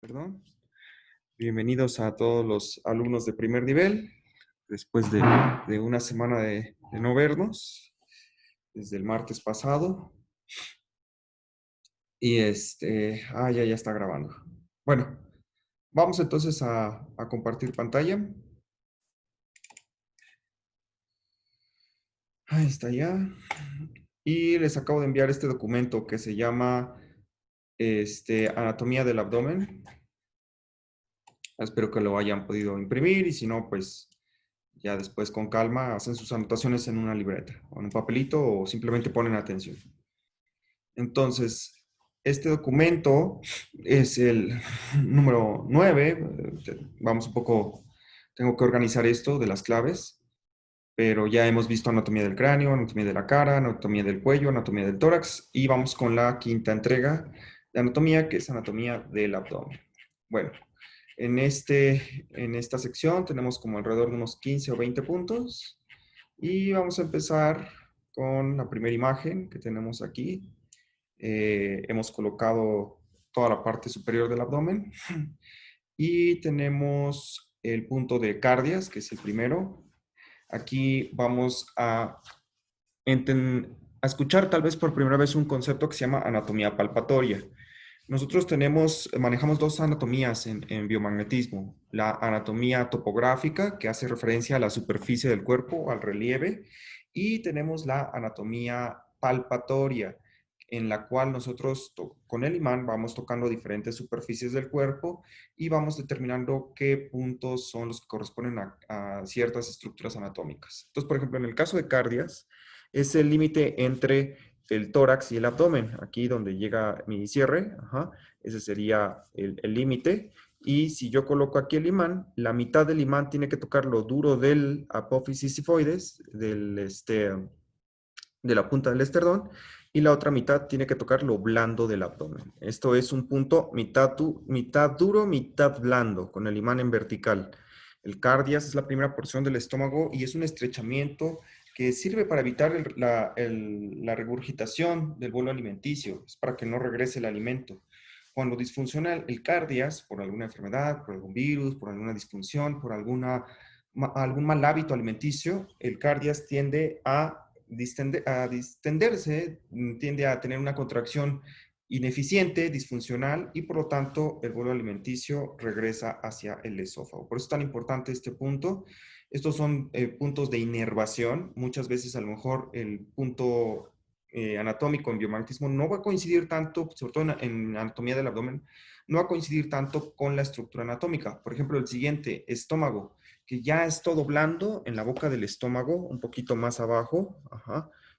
Perdón. Bienvenidos a todos los alumnos de primer nivel, después de una semana de no vernos, desde el martes pasado. Y ya está grabando. Bueno, vamos entonces a compartir pantalla. Ahí está ya. Y les acabo de enviar este documento que se llama Anatomía del abdomen. Espero que lo hayan podido imprimir y si no, pues ya después con calma hacen sus anotaciones en una libreta o en un papelito o simplemente ponen atención. Entonces, este documento es el número 9. Vamos un poco, tengo que organizar esto de las claves, pero ya hemos visto anatomía del cráneo, anatomía de la cara, anatomía del cuello, anatomía del tórax y vamos con la quinta entrega de anatomía, que es anatomía del abdomen. Bueno, en esta sección tenemos como alrededor de unos 15 o 20 puntos y vamos a empezar con la primera imagen que tenemos aquí. Hemos colocado toda la parte superior del abdomen y tenemos el punto de cardias, que es el primero. Aquí vamos a escuchar tal vez por primera vez un concepto que se llama anatomía palpatoria. Nosotros manejamos dos anatomías en biomagnetismo. La anatomía topográfica, que hace referencia a la superficie del cuerpo, al relieve, y tenemos la anatomía palpatoria, en la cual nosotros con el imán vamos tocando diferentes superficies del cuerpo y vamos determinando qué puntos son los que corresponden a ciertas estructuras anatómicas. Entonces, por ejemplo, en el caso de cardias, es el límite entre el tórax y el abdomen, aquí donde llega mi cierre, ese sería el límite. Y si yo coloco aquí el imán, la mitad del imán tiene que tocar lo duro del apófisis sifoides, de la punta del esternón, y la otra mitad tiene que tocar lo blando del abdomen. Esto es un punto mitad duro, mitad blando, con el imán en vertical. El cardias es la primera porción del estómago y es un estrechamiento que sirve para evitar la regurgitación del bolo alimenticio, es para que no regrese el alimento. Cuando disfunciona el cardias por alguna enfermedad, por algún virus, por alguna disfunción, por algún mal hábito alimenticio, el cardias tiende a distenderse, tiende a tener una contracción ineficiente, disfuncional y por lo tanto el bolo alimenticio regresa hacia el esófago. Por eso es tan importante este punto. Estos son puntos de inervación. Muchas veces a lo mejor el punto anatómico en biomagnetismo no va a coincidir tanto, sobre todo en anatomía del abdomen, no va a coincidir tanto con la estructura anatómica. Por ejemplo, el siguiente, estómago, que ya es todo blando en la boca del estómago, un poquito más abajo,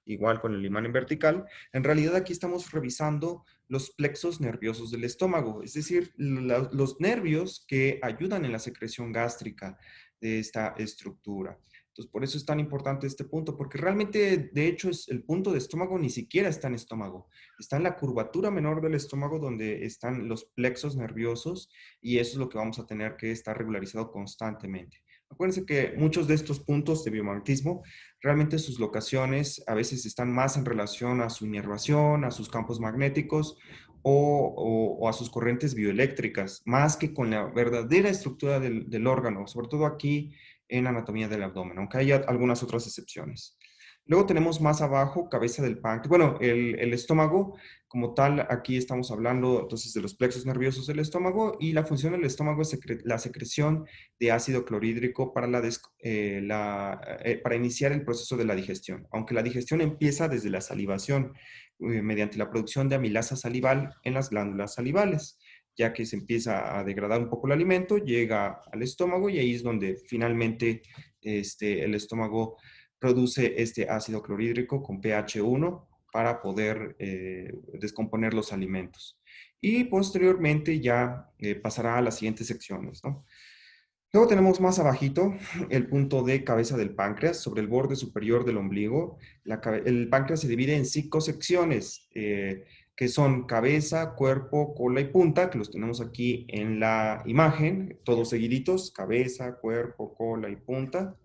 igual con el imán en vertical. En realidad aquí estamos revisando los plexos nerviosos del estómago, es decir, los nervios que ayudan en la secreción gástrica de esta estructura. Entonces, por eso es tan importante este punto, porque realmente, de hecho, el punto de estómago ni siquiera está en estómago, está en la curvatura menor del estómago donde están los plexos nerviosos y eso es lo que vamos a tener que estar regularizado constantemente. Acuérdense que muchos de estos puntos de biomagnetismo, realmente sus locaciones a veces están más en relación a su inervación, a sus campos magnéticos o a sus corrientes bioeléctricas, más que con la verdadera estructura del órgano, sobre todo aquí en anatomía del abdomen, aunque haya algunas otras excepciones. Luego tenemos más abajo cabeza del páncreas. Bueno, el estómago como tal, aquí estamos hablando entonces de los plexos nerviosos del estómago y la función del estómago es la secreción de ácido clorhídrico para iniciar el proceso de la digestión. Aunque la digestión empieza desde la salivación, mediante la producción de amilasa salival en las glándulas salivales, ya que se empieza a degradar un poco el alimento, llega al estómago y ahí es donde finalmente el estómago produce este ácido clorhídrico con pH 1 para poder descomponer los alimentos. Y posteriormente ya pasará a las siguientes secciones, ¿no? Luego tenemos más abajito el punto de cabeza del páncreas, sobre el borde superior del ombligo. El páncreas se divide en 5 secciones, que son cabeza, cuerpo, cola y punta, que los tenemos aquí en la imagen, todos seguiditos, cabeza, cuerpo, cola y punta.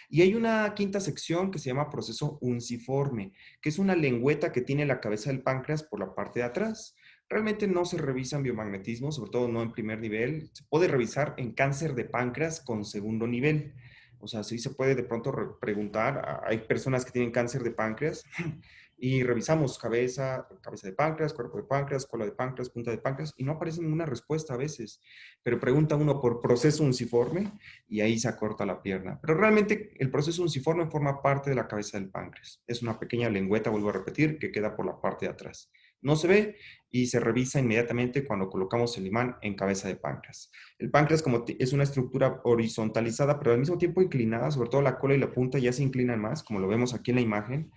Y hay una quinta sección que se llama proceso unciforme, que es una lengüeta que tiene la cabeza del páncreas por la parte de atrás. Realmente no se revisa en biomagnetismo, sobre todo no en primer nivel. Se puede revisar en cáncer de páncreas con segundo nivel. O sea, sí se puede de pronto preguntar. Hay personas que tienen cáncer de páncreas y revisamos cabeza de páncreas, cuerpo de páncreas, cola de páncreas, punta de páncreas y no aparece ninguna respuesta a veces. Pero pregunta uno por proceso unciforme y ahí se acorta la pierna. Pero realmente el proceso unciforme forma parte de la cabeza del páncreas. Es una pequeña lengüeta, vuelvo a repetir, que queda por la parte de atrás. No se ve y se revisa inmediatamente cuando colocamos el imán en cabeza de páncreas. El páncreas es una estructura horizontalizada, pero al mismo tiempo inclinada, sobre todo la cola y la punta ya se inclinan más, como lo vemos aquí en la imagen.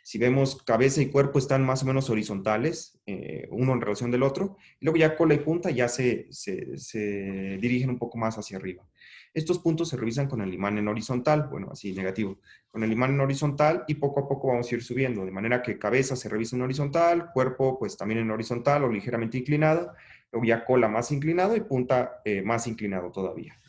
Si vemos cabeza y cuerpo están más o menos horizontales, uno en relación del otro, y luego ya cola y punta ya se dirigen un poco más hacia arriba. Estos puntos se revisan con el imán en horizontal, bueno, así negativo, con el imán en horizontal y poco a poco vamos a ir subiendo, de manera que cabeza se revisa en horizontal, cuerpo pues también en horizontal o ligeramente inclinado, luego ya cola más inclinado y punta más inclinado todavía.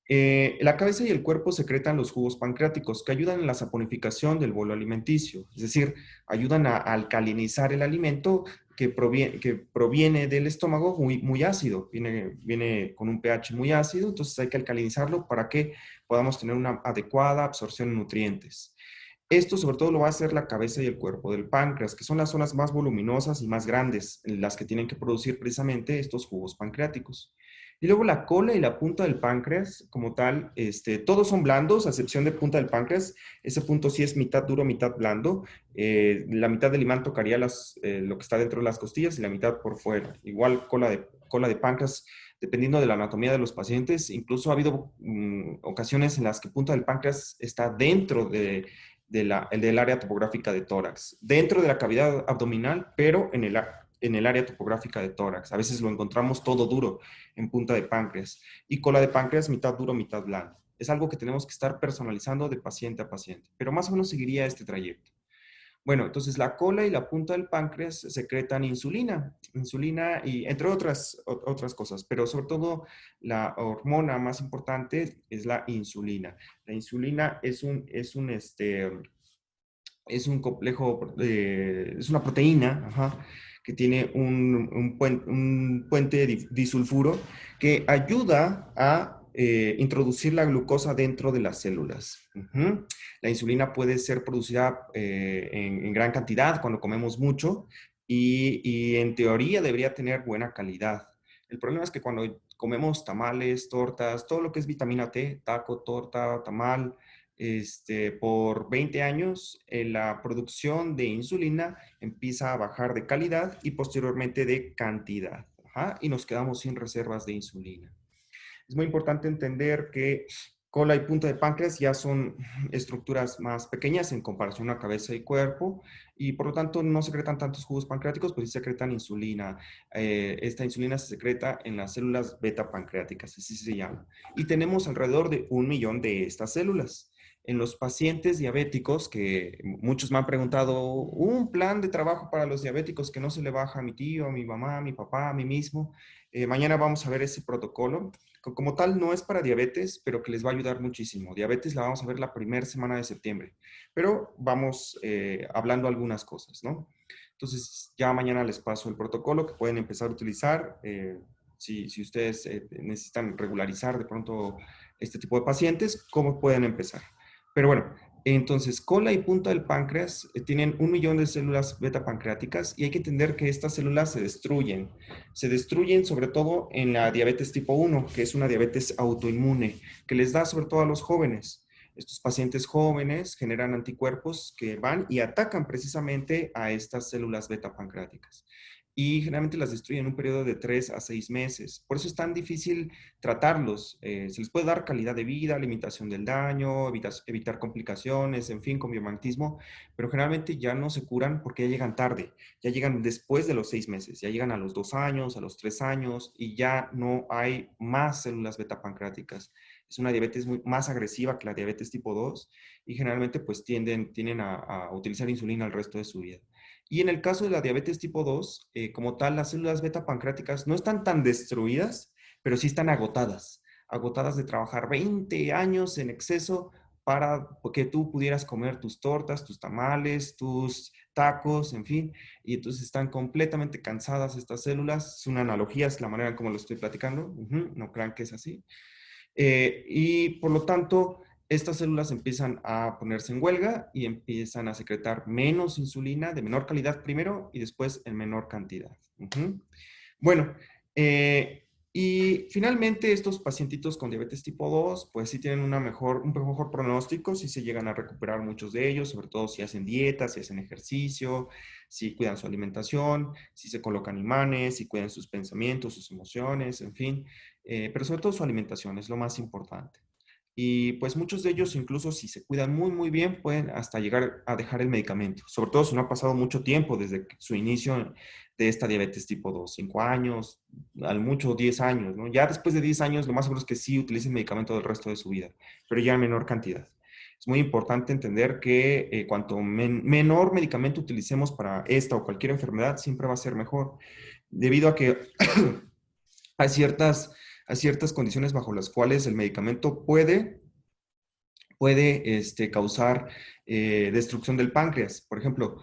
La cabeza y el cuerpo secretan los jugos pancreáticos que ayudan en la saponificación del bolo alimenticio, es decir, ayudan a alcalinizar el alimento que proviene del estómago muy ácido, viene con un pH muy ácido, entonces hay que alcalinizarlo para que podamos tener una adecuada absorción de nutrientes. Esto sobre todo lo va a hacer la cabeza y el cuerpo del páncreas, que son las zonas más voluminosas y más grandes, las que tienen que producir precisamente estos jugos pancreáticos. Y luego la cola y la punta del páncreas, como tal, todos son blandos, a excepción de punta del páncreas. Ese punto sí es mitad duro, mitad blando. La mitad del imán tocaría lo que está dentro de las costillas y la mitad por fuera. Igual cola de páncreas, dependiendo de la anatomía de los pacientes. Incluso ha habido ocasiones en las que punta del páncreas está dentro del área topográfica de tórax, dentro de la cavidad abdominal, pero en el área topográfica de tórax. A veces lo encontramos todo duro en punta de páncreas y cola de páncreas mitad duro, mitad blando. Es algo que tenemos que estar personalizando de paciente a paciente, pero más o menos seguiría este trayecto. Bueno, entonces la cola y la punta del páncreas secretan insulina y entre otras cosas, pero sobre todo la hormona más importante es la insulina. La insulina es un complejo, es una proteína, ajá, que tiene un puente disulfuro que ayuda a introducir la glucosa dentro de las células. La insulina puede ser producida en gran cantidad cuando comemos mucho y en teoría debería tener buena calidad. El problema es que cuando comemos tamales, tortas, todo lo que es vitamina T, taco, torta, tamal, por 20 años, la producción de insulina empieza a bajar de calidad y posteriormente de cantidad. Ajá, y nos quedamos sin reservas de insulina. Es muy importante entender que cola y punta de páncreas ya son estructuras más pequeñas en comparación a cabeza y cuerpo y por lo tanto no secretan tantos jugos pancreáticos, pues sí secretan insulina. Esta insulina se secreta en las células beta pancreáticas, así se llama. Y tenemos alrededor de 1 millón de estas células. En los pacientes diabéticos, que muchos me han preguntado, un plan de trabajo para los diabéticos que no se le baja a mi tío, a mi mamá, a mi papá, a mí mismo. Mañana vamos a ver ese protocolo como tal no es para diabetes, pero que les va a ayudar muchísimo. Diabetes la vamos a ver la primera semana de septiembre, pero vamos hablando algunas cosas, ¿no? Entonces, ya mañana les paso el protocolo que pueden empezar a utilizar. Si ustedes necesitan regularizar de pronto este tipo de pacientes, ¿cómo pueden empezar? Pero bueno, entonces, cola y punta del páncreas tienen 1 millón de células beta pancreáticas y hay que entender que estas células se destruyen. Se destruyen sobre todo en la diabetes tipo 1, que es una diabetes autoinmune, que les da sobre todo a los jóvenes. Estos pacientes jóvenes generan anticuerpos que van y atacan precisamente a estas células beta pancreáticas y generalmente las destruyen en un periodo de 3 a 6 meses. Por eso es tan difícil tratarlos. Se les puede dar calidad de vida, limitación del daño, evitar complicaciones, en fin, con biomagnetismo, pero generalmente ya no se curan porque ya llegan tarde, ya llegan después de los 6 meses, ya llegan a los 2 años, a los 3 años y ya no hay más células beta pancreáticas. Es una diabetes más agresiva que la diabetes tipo 2 y generalmente pues tienden a utilizar insulina el resto de su vida. Y en el caso de la diabetes tipo 2, como tal, las células beta pancreáticas no están tan destruidas, pero sí están agotadas de trabajar 20 años en exceso para que tú pudieras comer tus tortas, tus tamales, tus tacos, en fin, y entonces están completamente cansadas estas células. Es una analogía, es la manera en cómo lo estoy platicando. No crean que es así. Y por lo tanto, estas células empiezan a ponerse en huelga y empiezan a secretar menos insulina de menor calidad primero y después en menor cantidad. Bueno, y finalmente estos pacientitos con diabetes tipo 2, pues sí tienen un mejor pronóstico, sí se llegan a recuperar muchos de ellos, sobre todo si hacen dieta, si hacen ejercicio, si cuidan su alimentación, si se colocan imanes, si cuidan sus pensamientos, sus emociones, en fin, pero sobre todo su alimentación es lo más importante. Y pues muchos de ellos, incluso si se cuidan muy, muy bien, pueden hasta llegar a dejar el medicamento, sobre todo si no ha pasado mucho tiempo desde su inicio de esta diabetes tipo 2, 5 años, al mucho 10 años, ¿no? Ya después de 10 años, lo más seguro es que sí utilicen medicamento el resto de su vida, pero ya en menor cantidad. Es muy importante entender que cuanto menor medicamento utilicemos para esta o cualquier enfermedad, siempre va a ser mejor, debido a que hay ciertas condiciones bajo las cuales el medicamento puede causar destrucción del páncreas. Por ejemplo,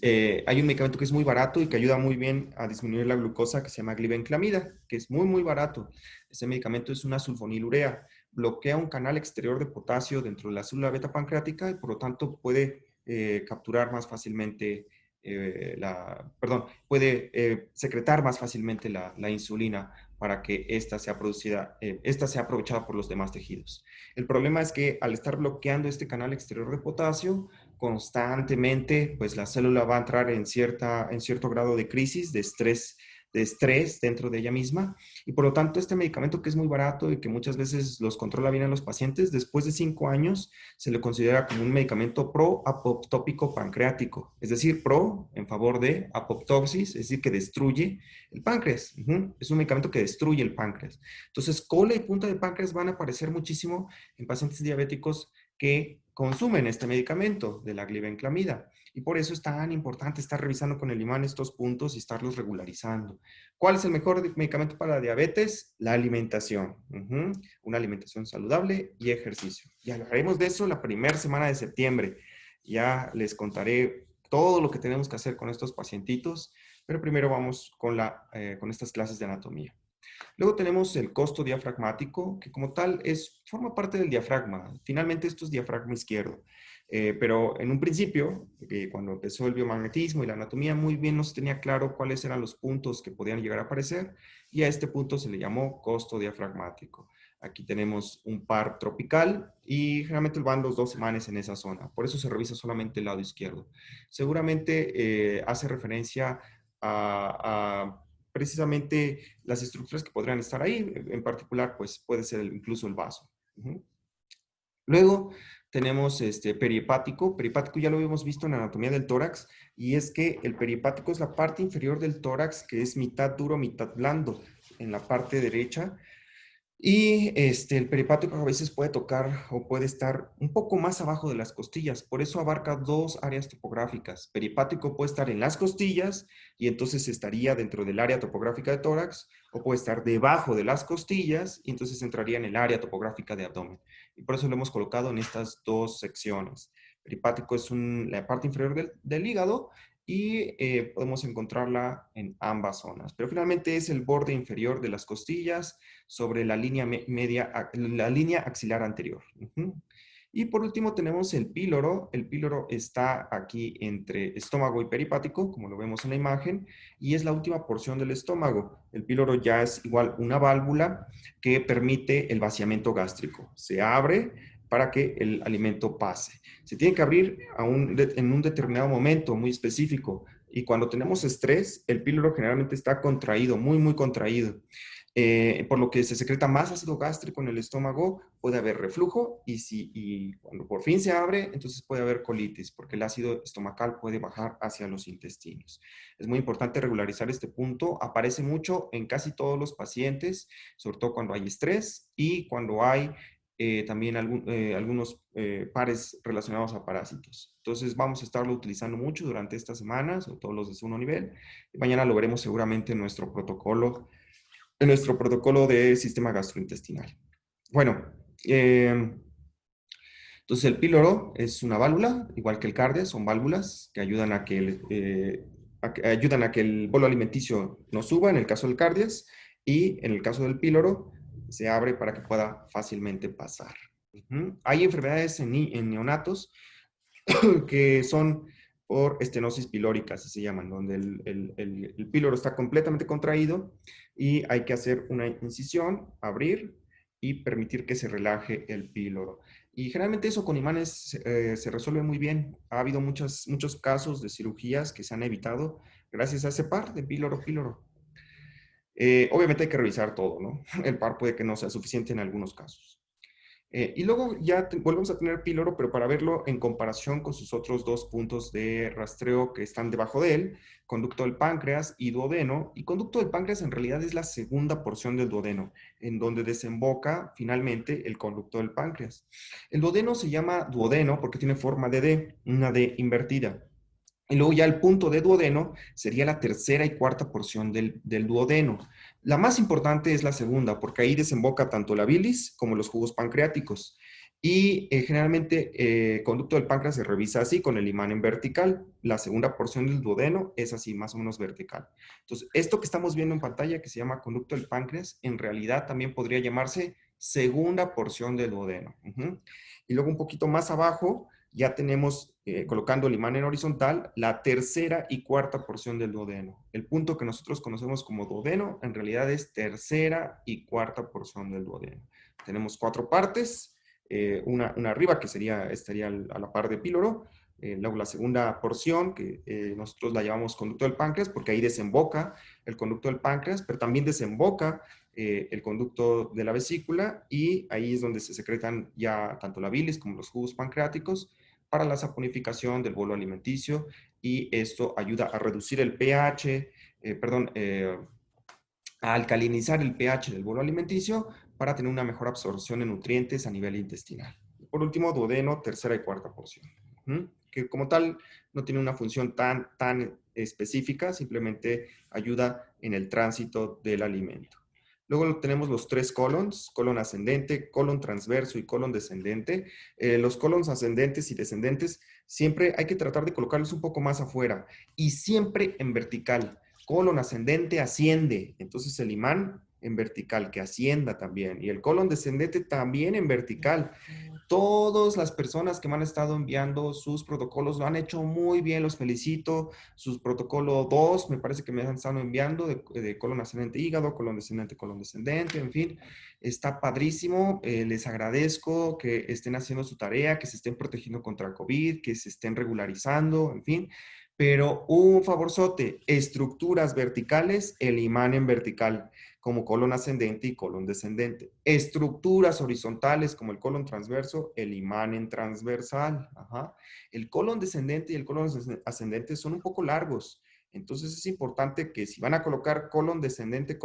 hay un medicamento que es muy barato y que ayuda muy bien a disminuir la glucosa que se llama glibenclamida, que es muy, muy barato. Ese medicamento es una sulfonilurea. Bloquea un canal exterior de potasio dentro de la célula beta pancreática y por lo tanto puede capturar más fácilmente puede secretar más fácilmente la insulina para que ésta sea producida, esta sea aprovechada por los demás tejidos. El problema es que al estar bloqueando este canal exterior de potasio, constantemente, pues la célula va a entrar en cierto grado de crisis, de estrés dentro de ella misma, y por lo tanto este medicamento que es muy barato y que muchas veces los controla bien a los pacientes, después de 5 años se le considera como un medicamento pro-apoptópico pancreático, es decir, pro en favor de apoptosis, es decir, que destruye el páncreas. Es un medicamento que destruye el páncreas. Entonces, cola y punta de páncreas van a aparecer muchísimo en pacientes diabéticos que consumen este medicamento de la glibenclamida. Y por eso es tan importante estar revisando con el imán estos puntos y estarlos regularizando. ¿Cuál es el mejor medicamento para la diabetes? La alimentación. Una alimentación saludable y ejercicio. Y hablaremos de eso la primera semana de septiembre. Ya les contaré todo lo que tenemos que hacer con estos pacientitos, pero primero vamos con estas clases de anatomía. Luego tenemos el costo diafragmático, que como tal forma parte del diafragma. Finalmente esto es diafragma izquierdo. Pero en un principio, cuando empezó el biomagnetismo y la anatomía, muy bien no se tenía claro cuáles eran los puntos que podían llegar a aparecer y a este punto se le llamó costo diafragmático. Aquí tenemos un par tropical y generalmente van los dos imanes en esa zona. Por eso se revisa solamente el lado izquierdo. Seguramente hace referencia a precisamente las estructuras que podrían estar ahí, en particular, pues puede ser incluso el vaso. Luego tenemos perihepático. Perihepático ya lo habíamos visto en la anatomía del tórax, y es que el perihepático es la parte inferior del tórax que es mitad duro, mitad blando en la parte derecha. Y el peripático a veces puede tocar o puede estar un poco más abajo de las costillas, por eso abarca dos áreas topográficas. Peripático puede estar en las costillas y entonces estaría dentro del área topográfica de tórax, o puede estar debajo de las costillas y entonces entraría en el área topográfica de abdomen. Y por eso lo hemos colocado en estas dos secciones. Peripático es la parte inferior del hígado y podemos encontrarla en ambas zonas. Pero finalmente es el borde inferior de las costillas sobre la línea la línea axilar anterior. Y por último tenemos el píloro. El píloro está aquí entre estómago y peripático, como lo vemos en la imagen, y es la última porción del estómago. El píloro ya es igual una válvula que permite el vaciamiento gástrico. Se abre para que el alimento pase. Se tiene que abrir en un determinado momento muy específico, y cuando tenemos estrés, el píloro generalmente está contraído, muy, muy contraído. Por lo que se secreta más ácido gástrico en el estómago, puede haber reflujo y cuando por fin se abre, entonces puede haber colitis, porque el ácido estomacal puede bajar hacia los intestinos. Es muy importante regularizar este punto. Aparece mucho en casi todos los pacientes, sobre todo cuando hay estrés y cuando hay también algunos pares relacionados a parásitos. Entonces vamos a estarlo utilizando mucho durante estas semanas, sobre todo los de segundo nivel. Y mañana lo veremos seguramente en nuestro protocolo de sistema gastrointestinal. Bueno, Entonces, el píloro es una válvula, igual que el cardias, son válvulas que ayudan a que ayudan a que el bolo alimenticio no suba en el caso del cardias y en el caso del píloro se abre para que pueda fácilmente pasar. Hay enfermedades en neonatos que son por estenosis pilórica, así se llaman, donde el píloro está completamente contraído y hay que hacer una incisión, abrir y permitir que se relaje el píloro. Y generalmente eso con imanes se resuelve muy bien. Ha habido muchos casos de cirugías que se han evitado gracias a ese par de píloro-píloro. Obviamente hay que revisar todo, ¿no? El par puede que no sea suficiente en algunos casos. Y luego ya volvemos a tener píloro, pero para verlo en comparación con sus otros dos puntos de rastreo que están debajo de él, conducto del páncreas y duodeno. Y conducto del páncreas en realidad es la segunda porción del duodeno, en donde desemboca finalmente el conducto del páncreas. El duodeno se llama duodeno porque tiene forma de D, una D invertida. Y luego ya el punto de duodeno sería la tercera y cuarta porción del duodeno. La más importante es la segunda, porque ahí desemboca tanto la bilis como los jugos pancreáticos. Y generalmente el conducto del páncreas se revisa así, con el imán en vertical. La segunda porción del duodeno es así, más o menos vertical. Entonces, esto que estamos viendo en pantalla, que se llama conducto del páncreas, en realidad también podría llamarse segunda porción del duodeno. Y luego un poquito más abajo ya tenemos, colocando el imán en horizontal, la tercera y cuarta porción del duodeno. El punto que nosotros conocemos como duodeno, en realidad es tercera y cuarta porción del duodeno. Tenemos cuatro partes, una arriba que estaría a la par de píloro, luego la segunda porción, que nosotros la llamamos conducto del páncreas, porque ahí desemboca el conducto del páncreas, pero también desemboca el conducto de la vesícula y ahí es donde se secretan ya tanto la bilis como los jugos pancreáticos para la saponificación del bolo alimenticio y esto ayuda a reducir el pH, a alcalinizar el pH del bolo alimenticio para tener una mejor absorción de nutrientes a nivel intestinal. Por último, duodeno, tercera y cuarta porción, que como tal no tiene una función tan específica, simplemente ayuda en el tránsito del alimento. Luego tenemos los tres colons, colon ascendente, colon transverso y colon descendente. Los colons ascendentes y descendentes siempre hay que tratar de colocarlos un poco más afuera y siempre en vertical. Colon ascendente asciende, entonces el imán en vertical, que ascienda también. Y el colon descendente también en vertical. Todas las personas que me han estado enviando sus protocolos lo han hecho muy bien, los felicito. Sus protocolo 2 me parece que me han estado enviando de colon ascendente hígado, colon descendente, en fin. Está padrísimo. Les agradezco que estén haciendo su tarea, que se estén protegiendo contra COVID, que se estén regularizando, en fin. Pero un favorzote, estructuras verticales, el imán en vertical, como colon ascendente y colon descendente. Estructuras horizontales, como el colon transverso, el imán en transversal. Ajá. El colon descendente y el colon ascendente son un poco largos. Entonces es importante que si van a colocar colon descendente,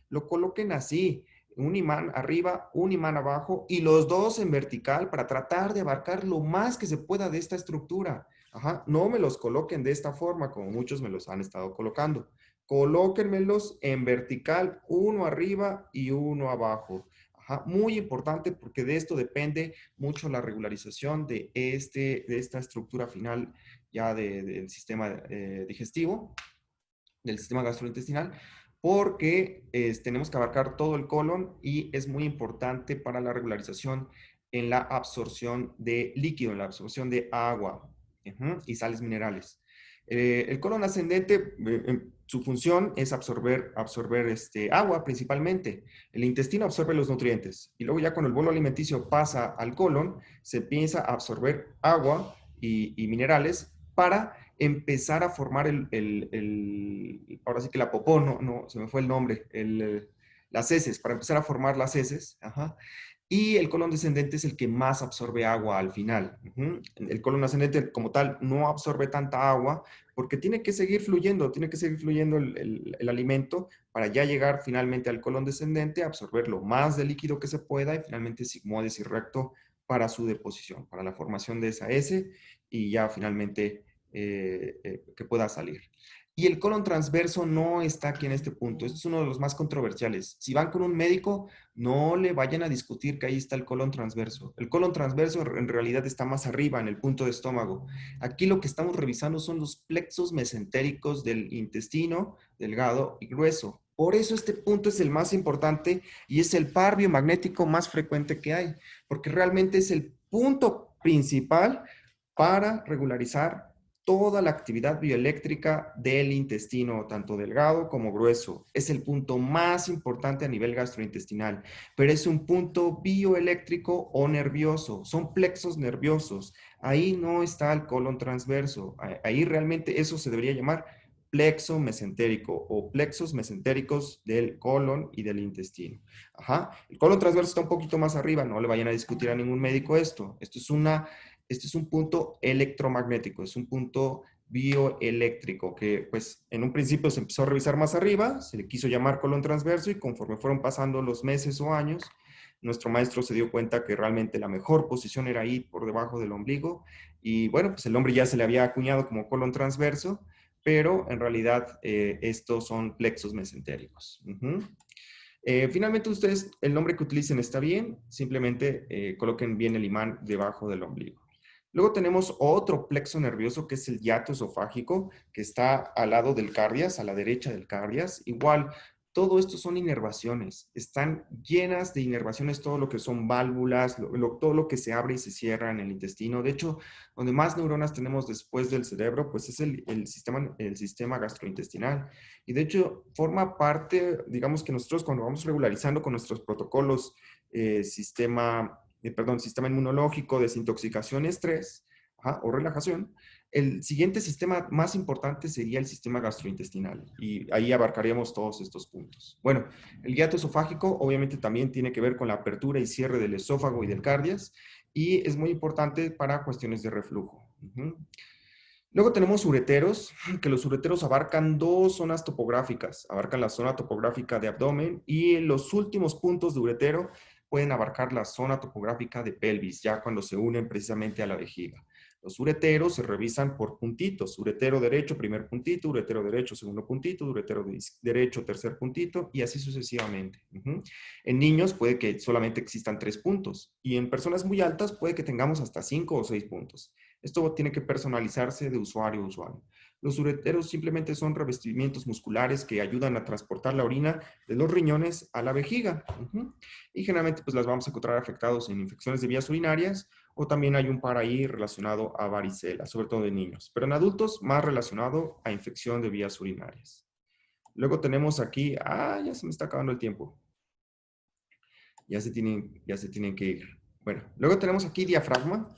lo coloquen así. Un imán arriba, un imán abajo y los dos en vertical para tratar de abarcar lo más que se pueda de esta estructura. Ajá, no me los coloquen de esta forma como muchos me los han estado colocando. Colóquenmelos en vertical, uno arriba y uno abajo. Ajá, muy importante porque de esto depende mucho la regularización de esta estructura final ya del sistema digestivo, del sistema gastrointestinal, porque tenemos que abarcar todo el colon y es muy importante para la regularización en la absorción de líquido, en la absorción de agua y sales minerales. El colon ascendente, su función es absorber agua principalmente. El intestino absorbe los nutrientes y luego ya cuando el bolo alimenticio pasa al colon, se empieza a absorber agua y minerales para empezar a formar ahora sí que la popó, no, se me fue el nombre, las heces, para empezar a formar las heces, ajá. Y el colon descendente es el que más absorbe agua al final. El colon ascendente como tal no absorbe tanta agua porque tiene que seguir fluyendo el alimento para ya llegar finalmente al colon descendente, absorber lo más de líquido que se pueda y finalmente sigmoides y recto para su deposición, para la formación de esa S y ya finalmente que pueda salir. Y el colon transverso no está aquí en este punto. Este es uno de los más controversiales. Si van con un médico, no le vayan a discutir que ahí está el colon transverso. El colon transverso en realidad está más arriba, en el punto de estómago. Aquí lo que estamos revisando son los plexos mesentéricos del intestino delgado y grueso. Por eso este punto es el más importante y es el par biomagnético más frecuente que hay, porque realmente es el punto principal para regularizar toda la actividad bioeléctrica del intestino, tanto delgado como grueso. Es el punto más importante a nivel gastrointestinal, pero es un punto bioeléctrico o nervioso. Son plexos nerviosos. Ahí no está el colon transverso. Ahí realmente eso se debería llamar plexo mesentérico o plexos mesentéricos del colon y del intestino. Ajá. El colon transverso está un poquito más arriba, no le vayan a discutir a ningún médico esto. Este es un punto electromagnético, es un punto bioeléctrico que pues en un principio se empezó a revisar más arriba, se le quiso llamar colon transverso y conforme fueron pasando los meses o años, nuestro maestro se dio cuenta que realmente la mejor posición era ahí por debajo del ombligo y bueno, pues el hombre ya se le había acuñado como colon transverso, pero en realidad estos son plexos mesentéricos. Finalmente ustedes, el nombre que utilicen está bien, simplemente coloquen bien el imán debajo del ombligo. Luego tenemos otro plexo nervioso que es el hiato esofágico, que está al lado del cardias, a la derecha del cardias. Igual, todo esto son inervaciones, están llenas de inervaciones, todo lo que son válvulas, todo lo que se abre y se cierra en el intestino. De hecho, donde más neuronas tenemos después del cerebro, pues es el sistema gastrointestinal. Y de hecho, forma parte, digamos que nosotros cuando vamos regularizando con nuestros protocolos sistema inmunológico, desintoxicación, estrés, o relajación, el siguiente sistema más importante sería el sistema gastrointestinal y ahí abarcaríamos todos estos puntos. Bueno, el hiato esofágico obviamente también tiene que ver con la apertura y cierre del esófago y del cardias y es muy importante para cuestiones de reflujo. Luego tenemos ureteros, que los ureteros abarcan dos zonas topográficas. Abarcan la zona topográfica de abdomen y los últimos puntos de uretero pueden abarcar la zona topográfica de pelvis, ya cuando se unen precisamente a la vejiga. Los ureteros se revisan por puntitos. Uretero derecho, primer puntito, uretero derecho, segundo puntito, uretero derecho, tercer puntito, y así sucesivamente. En niños puede que solamente existan 3 puntos, y en personas muy altas puede que tengamos hasta 5 o 6 puntos. Esto tiene que personalizarse de usuario a usuario. Los ureteros simplemente son revestimientos musculares que ayudan a transportar la orina de los riñones a la vejiga. Y generalmente pues las vamos a encontrar afectados en infecciones de vías urinarias o también hay un par ahí relacionado a varicela, sobre todo en niños. Pero en adultos más relacionado a infección de vías urinarias. Luego tenemos aquí, ya se me está acabando el tiempo. Ya se tienen que ir. Bueno, luego tenemos aquí diafragma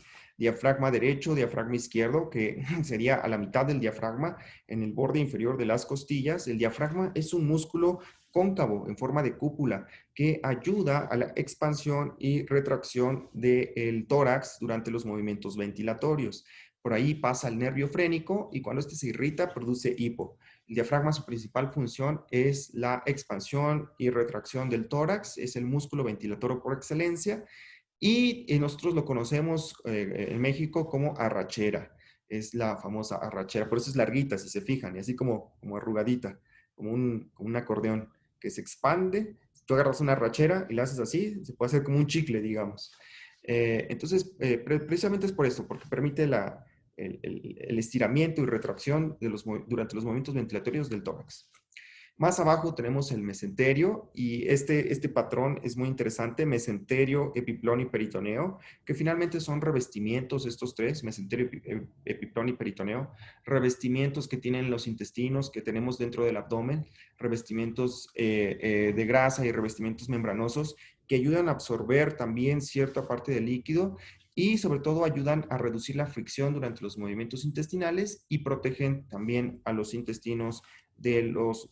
derecho, diafragma izquierdo, que sería a la mitad del diafragma, en el borde inferior de las costillas. El diafragma es un músculo cóncavo en forma de cúpula que ayuda a la expansión y retracción del tórax durante los movimientos ventilatorios. Por ahí pasa el nervio frénico y cuando este se irrita produce hipo. El diafragma, su principal función es la expansión y retracción del tórax, es el músculo ventilatorio por excelencia y nosotros lo conocemos en México como arrachera, es la famosa arrachera, por eso es larguita si se fijan, y así como arrugadita, como un acordeón que se expande. Si tú agarras una arrachera y la haces así, se puede hacer como un chicle, digamos. Entonces, precisamente es por esto, porque permite el estiramiento y retracción durante los movimientos ventilatorios del tórax. Más abajo tenemos el mesenterio y este patrón es muy interesante, mesenterio, epiplón y peritoneo, que finalmente son revestimientos, estos tres, mesenterio, epiplón y peritoneo, revestimientos que tienen los intestinos que tenemos dentro del abdomen, revestimientos de grasa y revestimientos membranosos que ayudan a absorber también cierta parte del líquido y sobre todo ayudan a reducir la fricción durante los movimientos intestinales y protegen también a los intestinos de los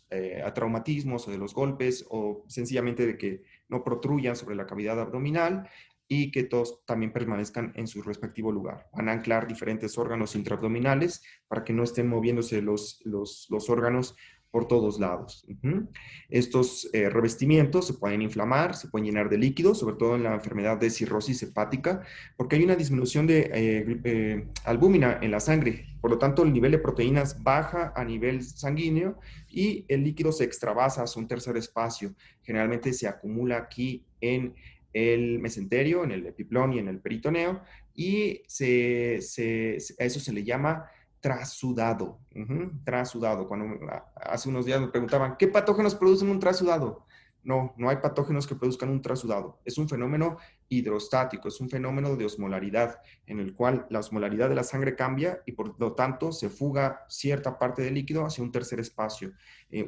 traumatismos o de los golpes o sencillamente de que no protruyan sobre la cavidad abdominal y que todos también permanezcan en su respectivo lugar. Van a anclar diferentes órganos intraabdominales para que no estén moviéndose los órganos por todos lados. Estos revestimientos se pueden inflamar, se pueden llenar de líquido, sobre todo en la enfermedad de cirrosis hepática, porque hay una disminución de albúmina en la sangre. Por lo tanto, el nivel de proteínas baja a nivel sanguíneo y el líquido se extravasa hacia un tercer espacio. Generalmente se acumula aquí en el mesenterio, en el epiplón y en el peritoneo, y a eso se le llama trasudado. Trasudado. Hace unos días me preguntaban, ¿qué patógenos producen un trasudado? No, no hay patógenos que produzcan un trasudado. Es un fenómeno hidrostático, es un fenómeno de osmolaridad, en el cual la osmolaridad de la sangre cambia y por lo tanto se fuga cierta parte del líquido hacia un tercer espacio.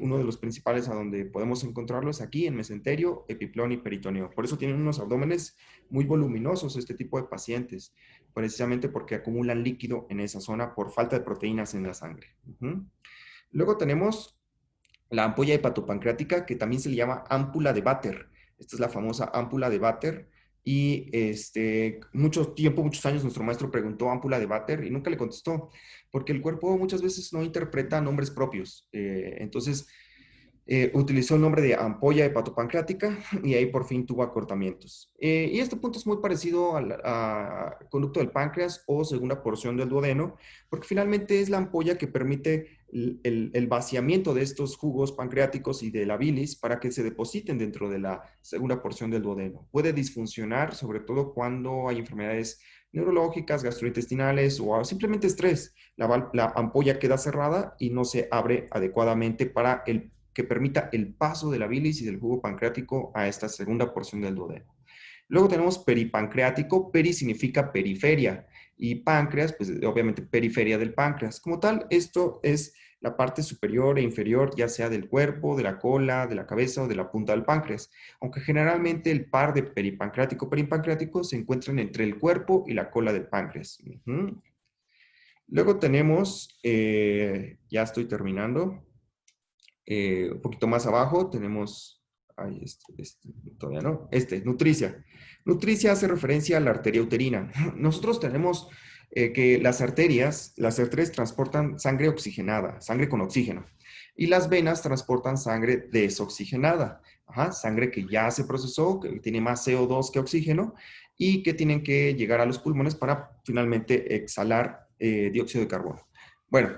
Uno de los principales a donde podemos encontrarlo es aquí en mesenterio, epiplón y peritoneo. Por eso tienen unos abdómenes muy voluminosos este tipo de pacientes, precisamente porque acumulan líquido en esa zona por falta de proteínas en la sangre. Luego tenemos la ampolla hepatopancreática, que también se le llama ámpula de Vater. Esta es la famosa ámpula de Vater. Y muchos años, nuestro maestro preguntó ámpula de Vater y nunca le contestó, porque el cuerpo muchas veces no interpreta nombres propios. Entonces, utilizó el nombre de ampolla hepatopancreática y ahí por fin tuvo acortamientos. Y este punto es muy parecido al conducto del páncreas o segunda porción del duodeno, porque finalmente es la ampolla que permite el vaciamiento de estos jugos pancreáticos y de la bilis para que se depositen dentro de la segunda porción del duodeno. Puede disfuncionar, sobre todo cuando hay enfermedades neurológicas, gastrointestinales o simplemente estrés. La ampolla queda cerrada y no se abre adecuadamente para que permita el paso de la bilis y del jugo pancreático a esta segunda porción del duodeno. Luego tenemos peripancreático. Peri significa periferia y páncreas, pues obviamente periferia del páncreas. Como tal, esto es la parte superior e inferior, ya sea del cuerpo, de la cola, de la cabeza o de la punta del páncreas. Aunque generalmente el par de peripancreático se encuentran entre el cuerpo y la cola del páncreas. Luego tenemos, ya estoy terminando, un poquito más abajo tenemos, todavía no, nutricia. Nutricia hace referencia a la arteria uterina. Nosotros tenemos que las arterias transportan sangre oxigenada, sangre con oxígeno, y las venas transportan sangre desoxigenada, sangre que ya se procesó, que tiene más CO2 que oxígeno, y que tienen que llegar a los pulmones para finalmente exhalar dióxido de carbono. Bueno,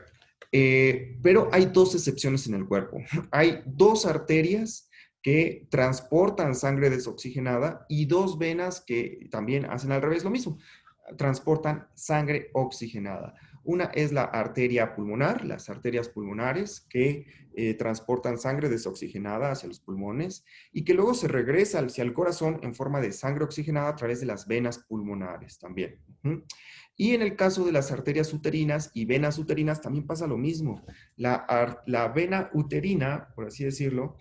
pero hay dos excepciones en el cuerpo. Hay dos arterias que transportan sangre desoxigenada y dos venas que también hacen al revés lo mismo, transportan sangre oxigenada. Una es la arteria pulmonar, las arterias pulmonares que transportan sangre desoxigenada hacia los pulmones y que luego se regresa hacia el corazón en forma de sangre oxigenada a través de las venas pulmonares también. Y en el caso de las arterias uterinas y venas uterinas también pasa lo mismo. La vena uterina, por así decirlo,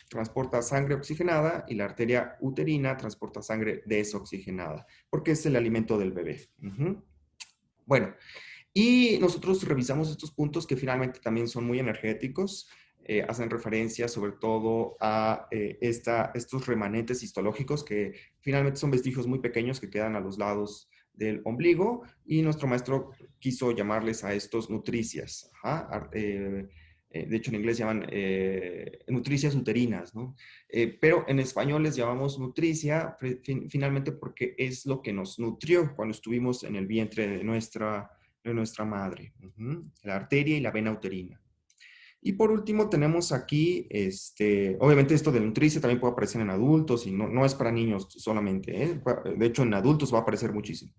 transporta sangre oxigenada y la arteria uterina transporta sangre desoxigenada, porque es el alimento del bebé. Bueno, y nosotros revisamos estos puntos que finalmente también son muy energéticos, hacen referencia sobre todo a estos remanentes histológicos que finalmente son vestigios muy pequeños que quedan a los lados del ombligo y nuestro maestro quiso llamarles a estos nutricias. De hecho, en inglés llaman nutricias uterinas, ¿no? Pero en español les llamamos nutricia finalmente porque es lo que nos nutrió cuando estuvimos en el vientre de nuestra madre, la arteria y la vena uterina. Y por último tenemos aquí, obviamente esto de nutricia también puede aparecer en adultos y no es para niños solamente, ¿eh? De hecho en adultos va a aparecer muchísimo.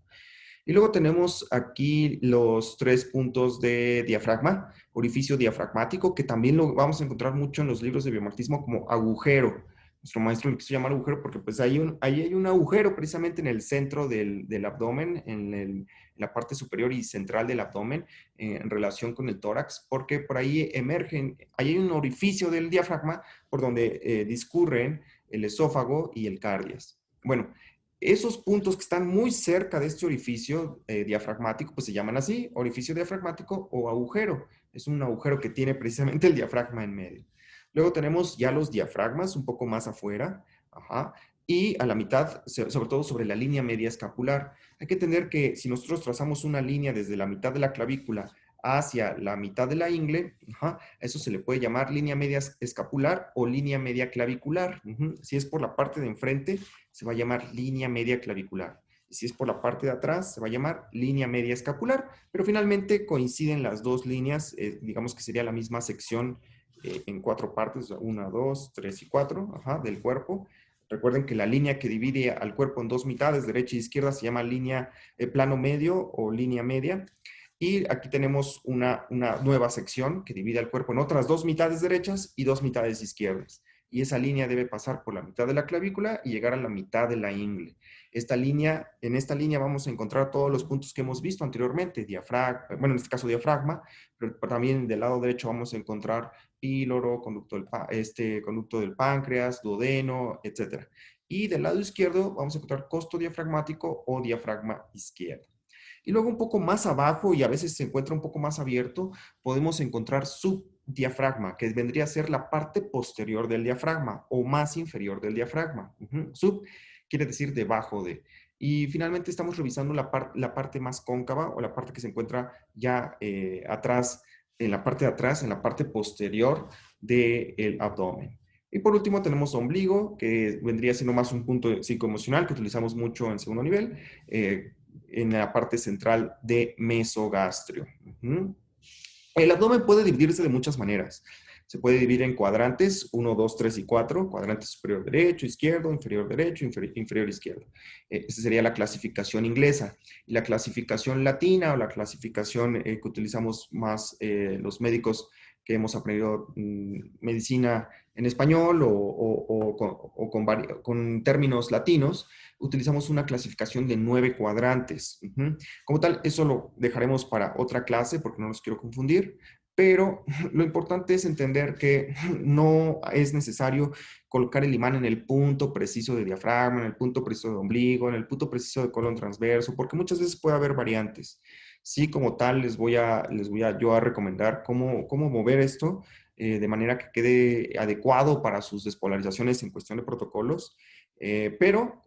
Y luego tenemos aquí los 3 puntos de diafragma, orificio diafragmático, que también lo vamos a encontrar mucho en los libros de biomartismo como agujero. Nuestro maestro le quiso llamar agujero porque pues ahí hay un agujero precisamente en el centro del abdomen, en la parte superior y central del abdomen, en relación con el tórax, porque por ahí ahí hay un orificio del diafragma por donde discurren el esófago y el cardias. Bueno, esos puntos que están muy cerca de este orificio diafragmático, pues se llaman así, orificio diafragmático o agujero. Es un agujero que tiene precisamente el diafragma en medio. Luego tenemos ya los diafragmas un poco más afuera, y a la mitad, sobre todo sobre la línea media escapular. Hay que entender que si nosotros trazamos una línea desde la mitad de la clavícula hacia la mitad de la ingle, eso se le puede llamar línea media escapular o línea media clavicular. Si es por la parte de enfrente, se va a llamar línea media clavicular. Y si es por la parte de atrás, se va a llamar línea media escapular, pero finalmente coinciden las dos líneas, digamos que sería la misma sección en 4 partes, 1, 2, 3 y 4, del cuerpo. Recuerden que la línea que divide al cuerpo en dos mitades, derecha e izquierda, se llama línea plano medio o línea media. Y aquí tenemos una nueva sección que divide al cuerpo en otras dos mitades derechas y dos mitades izquierdas. Y esa línea debe pasar por la mitad de la clavícula y llegar a la mitad de la ingle. En esta línea vamos a encontrar todos los puntos que hemos visto anteriormente, diafragma, bueno, en este caso diafragma, pero también del lado derecho vamos a encontrar píloro, conducto del páncreas, duodeno, etc. Y del lado izquierdo vamos a encontrar costo diafragmático o diafragma izquierdo. Y luego un poco más abajo, y a veces se encuentra un poco más abierto, podemos encontrar subdiafragma, que vendría a ser la parte posterior del diafragma o más inferior del diafragma. Sub quiere decir debajo de. Y finalmente estamos revisando la parte más cóncava o la parte que se encuentra ya atrás, en la parte de atrás, en la parte posterior del abdomen. Y por último tenemos ombligo, que vendría siendo más un punto psicoemocional que utilizamos mucho en segundo nivel, en la parte central de mesogastrio. El abdomen puede dividirse de muchas maneras. Se puede dividir en cuadrantes 1, 2, 3 y 4, cuadrante superior derecho, izquierdo, inferior derecho, inferior izquierdo. Esa sería la clasificación inglesa. Y la clasificación latina o la clasificación que utilizamos más los médicos que hemos aprendido medicina en español o con términos latinos, utilizamos una clasificación de 9 cuadrantes. Como tal, eso lo dejaremos para otra clase porque no los quiero confundir, pero lo importante es entender que no es necesario colocar el imán en el punto preciso de diafragma, en el punto preciso de ombligo, en el punto preciso de colon transverso, porque muchas veces puede haber variantes. Sí, como tal, les voy a yo a recomendar cómo mover esto de manera que quede adecuado para sus despolarizaciones en cuestión de protocolos. Pero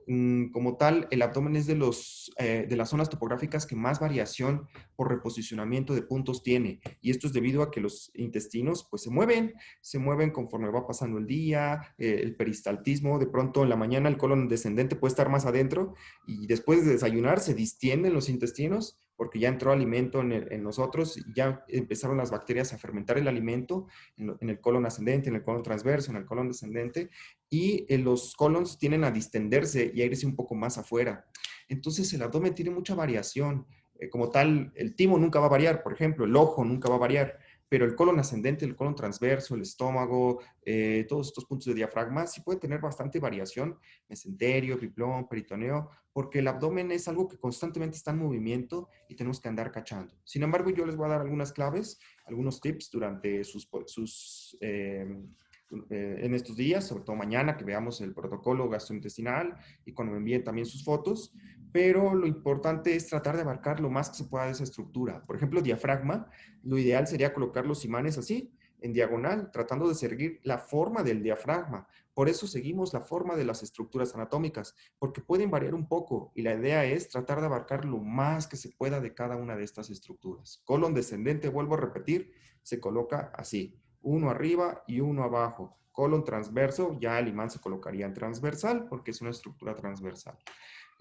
como tal, el abdomen es de las zonas topográficas que más variación por reposicionamiento de puntos tiene. Y esto es debido a que los intestinos pues se mueven conforme va pasando el día, el peristaltismo, de pronto en la mañana el colon descendente puede estar más adentro y después de desayunar se distienden los intestinos porque ya entró alimento en nosotros, y ya empezaron las bacterias a fermentar el alimento en el colon ascendente, en el colon transverso, en el colon descendente, y los colons tienden a distenderse y a irse un poco más afuera. Entonces el abdomen tiene mucha variación. Como tal, el timo nunca va a variar, por ejemplo, el ojo nunca va a variar, pero el colon ascendente, el colon transverso, el estómago, todos estos puntos de diafragma sí puede tener bastante variación, mesenterio, epiplón, peritoneo, porque el abdomen es algo que constantemente está en movimiento y tenemos que andar cachando. Sin embargo, yo les voy a dar algunas claves, algunos tips durante en estos días, sobre todo mañana, que veamos el protocolo gastrointestinal y cuando me envíen también sus fotos, pero lo importante es tratar de abarcar lo más que se pueda de esa estructura. Por ejemplo, diafragma, lo ideal sería colocar los imanes así, en diagonal, tratando de seguir la forma del diafragma. Por eso seguimos la forma de las estructuras anatómicas, porque pueden variar un poco y la idea es tratar de abarcar lo más que se pueda de cada una de estas estructuras. Colon descendente, vuelvo a repetir, se coloca así, uno arriba y uno abajo. Colon transverso, ya el imán se colocaría en transversal porque es una estructura transversal.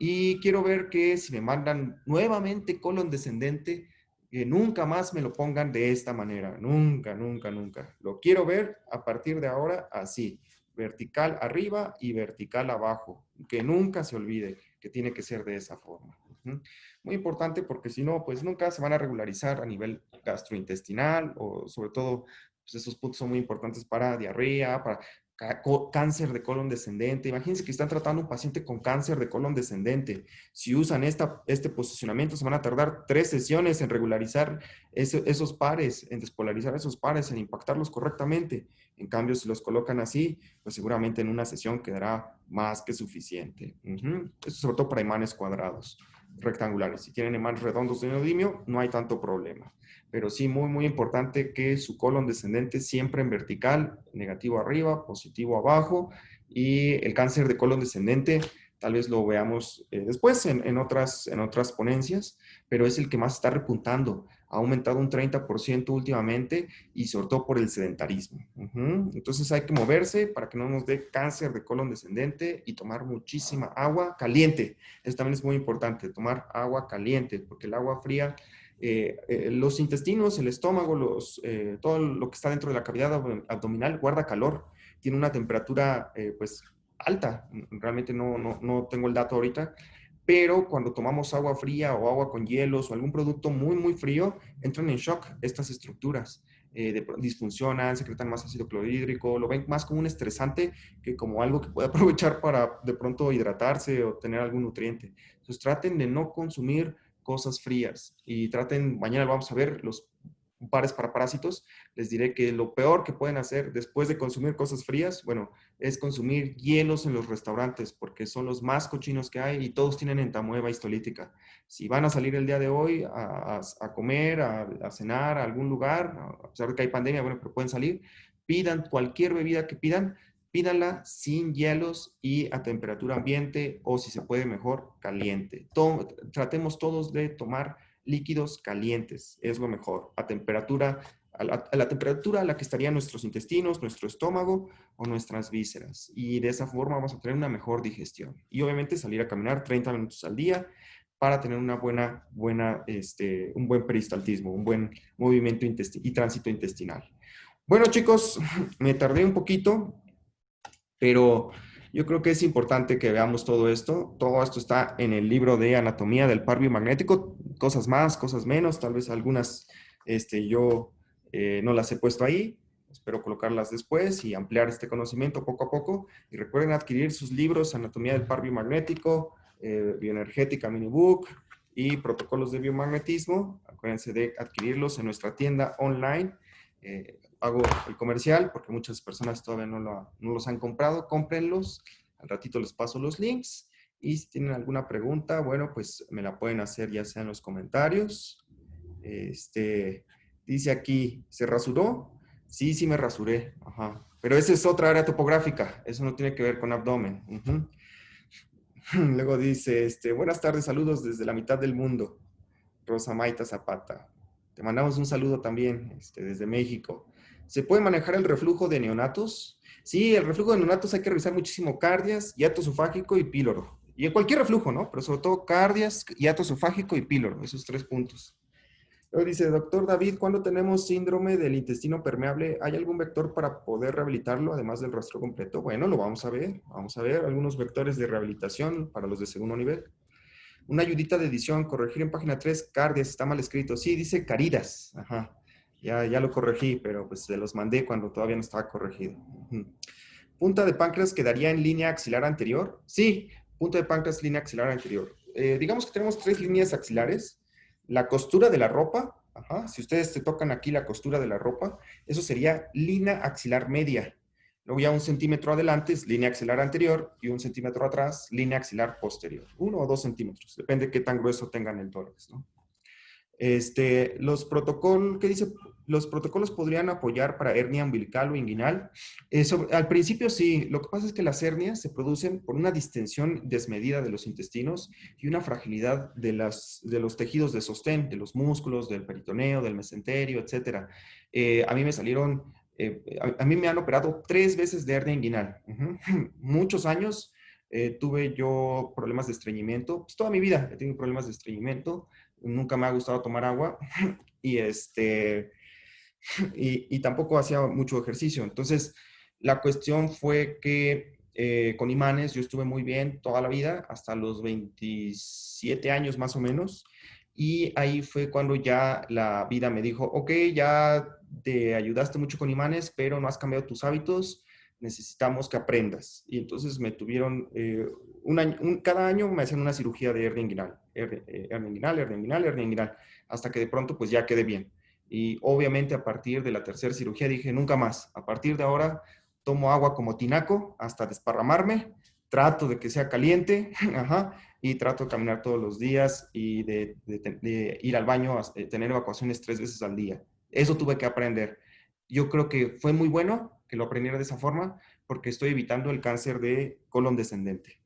Y quiero ver que si me mandan nuevamente colon descendente, que nunca más me lo pongan de esta manera. Nunca, nunca, nunca. Lo quiero ver a partir de ahora así. Vertical arriba y vertical abajo. Que nunca se olvide que tiene que ser de esa forma. Muy importante porque si no, pues nunca se van a regularizar a nivel gastrointestinal o sobre todo, pues esos puntos son muy importantes para diarrea, para cáncer de colon descendente. Imagínense que están tratando a un paciente con cáncer de colon descendente. Si usan este posicionamiento, se van a tardar 3 sesiones en regularizar esos pares, en despolarizar esos pares, en impactarlos correctamente. En cambio, si los colocan así, pues seguramente en una sesión quedará más que suficiente. Esto sobre todo para imanes cuadrados, rectangulares. Si tienen imanes redondos de neodimio, no hay tanto problema. Pero sí, muy, muy importante que su colon descendente siempre en vertical, negativo arriba, positivo abajo, y el cáncer de colon descendente, tal vez lo veamos después en otras ponencias, pero es el que más está repuntando. ha aumentado un 30% últimamente y sobre todo por el sedentarismo. Entonces hay que moverse para que no nos dé cáncer de colon descendente y tomar muchísima agua caliente. Eso también es muy importante, tomar agua caliente, porque el agua fría, los intestinos, el estómago, todo lo que está dentro de la cavidad abdominal guarda calor, tiene una temperatura pues alta. Realmente no tengo el dato ahorita, pero cuando tomamos agua fría o agua con hielos o algún producto muy, muy frío, entran en shock estas estructuras. Disfuncionan, secretan más ácido clorhídrico, lo ven más como un estresante que como algo que puede aprovechar para de pronto hidratarse o tener algún nutriente. Entonces traten de no consumir cosas frías y traten, mañana lo vamos a ver, los pares para parásitos, les diré que lo peor que pueden hacer después de consumir cosas frías, bueno, es consumir hielos en los restaurantes, porque son los más cochinos que hay y todos tienen entamueba histolítica. Si van a salir el día de hoy a comer, a cenar a algún lugar, a pesar de que hay pandemia, bueno, pero pueden salir, pidan cualquier bebida que pidan, pídanla sin hielos y a temperatura ambiente o si se puede mejor, caliente. Tratemos todos de tomar líquidos calientes, es lo mejor, a la temperatura a la que estarían nuestros intestinos, nuestro estómago o nuestras vísceras. Y de esa forma vamos a tener una mejor digestión. Y obviamente salir a caminar 30 minutos al día para tener una un buen peristaltismo, un buen movimiento y tránsito intestinal. Bueno, chicos, me tardé un poquito, pero yo creo que es importante que veamos todo esto. Todo esto está en el libro de Anatomía del Par Biomagnético, cosas más, cosas menos, tal vez algunas yo no las he puesto ahí. Espero colocarlas después y ampliar este conocimiento poco a poco. Y recuerden adquirir sus libros, Anatomía del Par Biomagnético, Bioenergética Minibook y Protocolos de Biomagnetismo. Acuérdense de adquirirlos en nuestra tienda online. Hago el comercial porque muchas personas todavía no los han comprado. Cómprenlos. Al ratito les paso los links. Y si tienen alguna pregunta, bueno, pues me la pueden hacer ya sea en los comentarios. Dice aquí, ¿se rasuró? Sí, sí me rasuré. Ajá. Pero esa es otra área topográfica. Eso no tiene que ver con abdomen. Luego dice, buenas tardes, saludos desde la mitad del mundo. Rosa Maita Zapata. Te mandamos un saludo también desde México. ¿Se puede manejar el reflujo de neonatos? Sí, el reflujo de neonatos hay que revisar muchísimo cardias, hiato esofágico y píloro. Y en cualquier reflujo, ¿no? Pero sobre todo cardias, hiato esofágico y píloro, esos 3 puntos. Luego dice, doctor David, ¿cuándo tenemos síndrome del intestino permeable? ¿Hay algún vector para poder rehabilitarlo, además del rastro completo? Bueno, lo vamos a ver. Vamos a ver algunos vectores de rehabilitación para los de segundo nivel. Una ayudita de edición, corregir en página 3, cardias, está mal escrito. Sí, dice caridas. Ajá. Ya lo corregí, pero pues se los mandé cuando todavía no estaba corregido. ¿Punta de páncreas quedaría en línea axilar anterior? Sí, punta de páncreas, línea axilar anterior. Digamos que tenemos 3 líneas axilares. La costura de la ropa, ajá, si ustedes te tocan aquí la costura de la ropa, eso sería línea axilar media. Luego ya 1 centímetro adelante es línea axilar anterior y 1 centímetro atrás, línea axilar posterior. 1 o 2 centímetros, depende de qué tan grueso tengan el tórax, ¿no? Los protocolos, ¿qué dice? Los protocolos podrían apoyar para hernia umbilical o inguinal. Al principio sí, lo que pasa es que las hernias se producen por una distensión desmedida de los intestinos y una fragilidad de los tejidos de sostén, de los músculos, del peritoneo, del mesenterio, etc. A mí me salieron, a mí me han operado 3 veces de hernia inguinal. Muchos años tuve yo problemas de estreñimiento, pues toda mi vida he tenido problemas de estreñimiento. Nunca me ha gustado tomar agua y, y tampoco hacía mucho ejercicio. Entonces, la cuestión fue que con imanes yo estuve muy bien toda la vida, hasta los 27 años más o menos. Y ahí fue cuando ya la vida me dijo, ok, ya te ayudaste mucho con imanes, pero no has cambiado tus hábitos, necesitamos que aprendas. Y entonces me tuvieron, cada año me hacían una cirugía de hernia inguinal, hernia inguinal, hernia inguinal, hernia inguinal, hasta que de pronto pues ya quedé bien. Y obviamente a partir de la tercera cirugía dije, nunca más. A partir de ahora tomo agua como tinaco hasta desparramarme, trato de que sea caliente, ajá, y trato de caminar todos los días y de ir al baño, tener evacuaciones 3 veces al día. Eso tuve que aprender. Yo creo que fue muy bueno que lo aprendiera de esa forma porque estoy evitando el cáncer de colon descendente.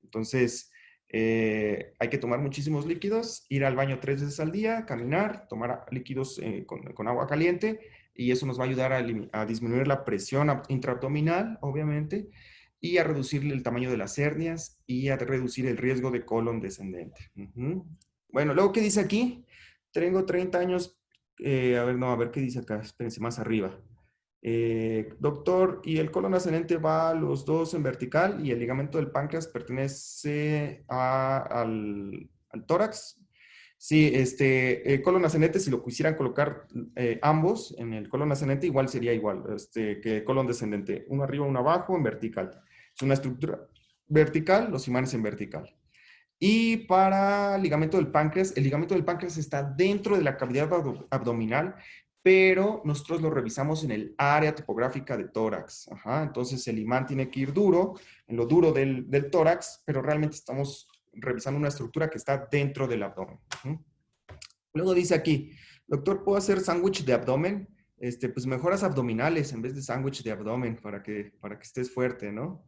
Entonces, Hay que tomar muchísimos líquidos, ir al baño 3 veces al día, caminar, tomar líquidos con agua caliente y eso nos va a ayudar a disminuir la presión intraabdominal, obviamente, y a reducir el tamaño de las hernias y a reducir el riesgo de colon descendente. Ujú. Bueno, luego, ¿qué dice aquí? Tengo 30 años. A ver, no, a ver qué dice acá. Espérense más arriba. Doctor, ¿y el colon ascendente va los dos en vertical y el ligamento del páncreas pertenece al tórax? Sí, colon ascendente, si lo quisieran colocar ambos en el colon ascendente, igual sería igual que colon descendente. Uno arriba, uno abajo, en vertical. Es una estructura vertical, los imanes en vertical. Y para el ligamento del páncreas está dentro de la cavidad abdominal, pero nosotros lo revisamos en el área topográfica de tórax. Ajá, entonces el imán tiene que ir duro, en lo duro del tórax, pero realmente estamos revisando una estructura que está dentro del abdomen. Ujú. Luego dice aquí, doctor, ¿puedo hacer sándwich de abdomen? Pues mejoras abdominales en vez de sándwich de abdomen para que estés fuerte, ¿no?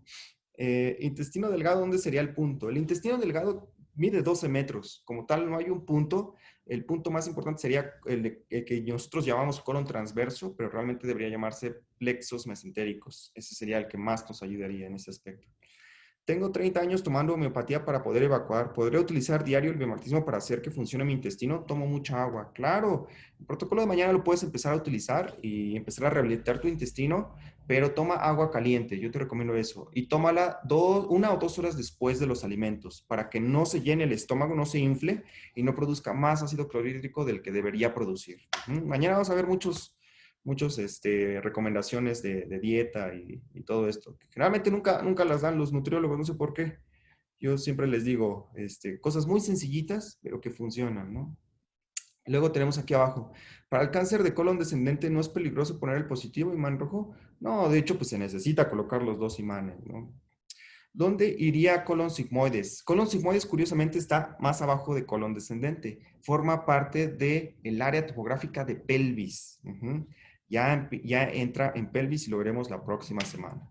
Intestino delgado, ¿dónde sería el punto? El intestino delgado mide 12 metros. Como tal, no hay un punto. El punto más importante sería el que nosotros llamamos colon transverso, pero realmente debería llamarse plexos mesentéricos. Ese sería el que más nos ayudaría en ese aspecto. Tengo 30 años tomando homeopatía para poder evacuar. ¿Podría utilizar diario el biomartismo para hacer que funcione mi intestino? Tomo mucha agua. Claro, el protocolo de mañana lo puedes empezar a utilizar y empezar a rehabilitar tu intestino, pero toma agua caliente. Yo te recomiendo eso. Y tómala 1 o 2 horas después de los alimentos para que no se llene el estómago, no se infle y no produzca más ácido clorhídrico del que debería producir. Mañana vamos a ver muchos recomendaciones de dieta y todo esto. Generalmente nunca las dan los nutriólogos, no sé por qué. Yo siempre les digo cosas muy sencillitas, pero que funcionan, ¿no? Luego tenemos aquí abajo, para el cáncer de colon descendente no es peligroso poner el positivo imán rojo. No, de hecho, pues se necesita colocar los dos imanes, ¿no? ¿Dónde iría colon sigmoides? Colon sigmoides, curiosamente, está más abajo de colon descendente. Forma parte del área topográfica de pelvis. Ya entra en pelvis y lo veremos la próxima semana.